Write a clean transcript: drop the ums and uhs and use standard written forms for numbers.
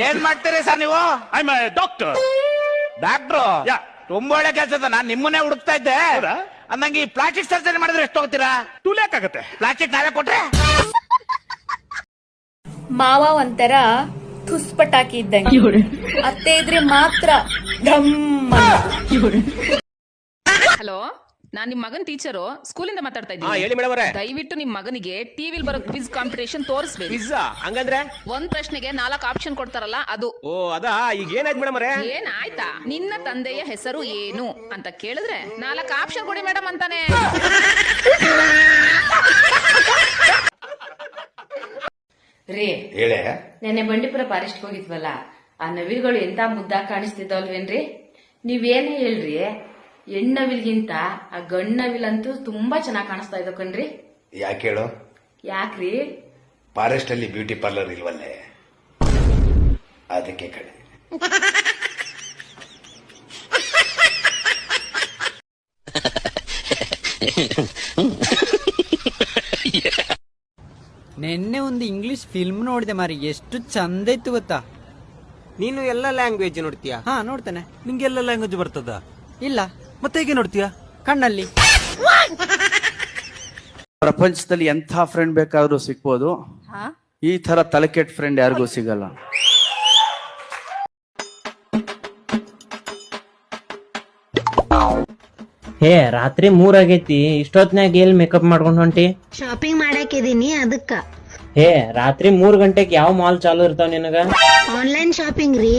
ಏನ್ ಮಾಡ್ತೀರಿ ಸರ್ ನೀವು? I am a doctor. Doctor? Yeah. ತುಂಬಾ ಒಳ್ಳೆ ಕೆಲಸ. ನಾನ್ ನಿಮ್ಮನ್ನೇ ಹುಡುಕ್ತಾ ಇದ್ದೆ. ಅಂದಂಗೆ ಈ ಪ್ಲಾಸ್ಟಿಕ್ ಸರ್ಜರಿ ಮಾಡಿದ್ರೆ ಎಷ್ಟು ಹೋಗ್ತೀರಾ? 2 lakh ಆಗುತ್ತೆ. ಪ್ಲಾಸ್ಟಿಕ್ ನಾವೇ ಕೊಟ್ರೆ? ಮಾವ ಒಂಥರ ಥುಸ್ಪಟಾಕಿ ಇದ್ದಂಗೆ, ಅತ್ತೆ ಇದ್ರೆ ಮಾತ್ರ ಹಲೋ, ನಾನ್ ನಿಮ್ ಮಗನ್ ಟೀಚರು, ಸ್ಕೂಲಿಂದ ಮಾತಾಡ್ತಾ ಇದ್ದೀನಿ. ದಯವಿಟ್ಟು ನಿಮ್ ಮಗನಿಗೆ ಟಿವಿಲ್ ಬರೋ ಕ್ವಿಜ್ ಕಾಂಪಿಟೇಷನ್ ತೋರಿಸ್ಬೇಕು. ಹಂಗಂದ್ರೆ ಒಂದ್ ಪ್ರಶ್ನೆಗೆ 4 ಆಪ್ಷನ್ ಕೊಡ್ತಾರಲ್ಲ ಅದು. ಓ ಅದಾ, ಈಗ ಏನಾಯ್ತು ಮೇಡಮ್ ಅವರೇ? ಏನಾಯ್ತಾ? ನಿನ್ನ ತಂದೆಯ ಹೆಸರು ಏನು ಅಂತ ಕೇಳಿದ್ರೆ 4 ಆಪ್ಷನ್ ಕೊಡಿ ಮೇಡಮ್ ಅಂತಾನೆ. ರೀ, ಹೇಳೆ. ನೆನ್ನೆ ಬಂಡೀಪುರ ಫಾರೆಸ್ಟ್ ಹೋಗಿದ್ವಲ್ಲ, ಆ ನವಿಲ್ಗಳು ಎಂತ ಮುದ್ದಾಗಿ ಕಾಣಿಸ್ತಿದ್ದವಲ್ವೇನ್ರಿ? ನೀವೇನೇ ಹೇಳ್ರಿ, ಹೆಣ್ಣವಿಲ್ಗಿಂತ ಆ ಗಂಡನವಿಲಂತೂ ತುಂಬಾ ಚೆನ್ನಾಗಿ ಕಾಣಿಸ್ತಾ ಇದ್ದ ಕಣ್ರಿ. ಯಾಕೆ ಹೇಳು? ಯಾಕ್ರಿ? ಫಾರೆಸ್ಟ್ ಅಲ್ಲಿ ಬ್ಯೂಟಿ ಪಾರ್ಲರ್ ಇಲ್ವಲ್ಲೇ, ಅದಕ್ಕೆ ಕಡೆ. ನೆನ್ನೆ ಒಂದು ಇಂಗ್ಲಿಷ್ ಫಿಲ್ಮ್ ನೋಡಿದೆ ಮಾರಿ, ಎಷ್ಟು ಚಂದ ಇತ್ತು ಗೊತ್ತಾ? ನೀನು ಎಲ್ಲ ಲ್ಯಾಂಗ್ವೇಜ್ ನೋಡ್ತೀಯಾ? ಹಾ, ನೋಡ್ತಾನೆ. ನಿಂಗೆಲ್ಲ ಲ್ಯಾಂಗ್ವೇಜ್ ಬರ್ತದ? ಇಲ್ಲ. ಮತ್ತೆ ಹೇಗೆ ನೋಡ್ತೀಯಾ? ಕಣ್ಣಲ್ಲಿ. ಪ್ರಪಂಚದಲ್ಲಿ ಎಂಥ ಫ್ರೆಂಡ್ ಬೇಕಾದ್ರೂ ಸಿಗ್ಬೋದು, ಈ ತರ ತಲೆಕೆಟ್ ಫ್ರೆಂಡ್ ಯಾರಿಗೂ ಸಿಗಲ್ಲ. ಹೇ, ರಾತ್ರಿ 3 ಆಗೈತಿ, ಇಷ್ಟೊತ್ನಾಗ ಎಲ್ಲಿ ಮೇಕಪ್ ಮಾಡ್ಕೊಂಡು ಹೊಂಟಿ? ಶಾಪಿಂಗ್ ಮಾಡಾಕಿದೀನಿ ಅದಕ್ಕ. ಹೇ, ರಾತ್ರಿ 3 ಗಂಟೆಗೆ ಯಾವ ಮಾಲ್ ಚಾಲು ಇರ್ತಾವ ನಿನಗ? ಆನ್ಲೈನ್ ಶಾಪಿಂಗ್ ರೀ.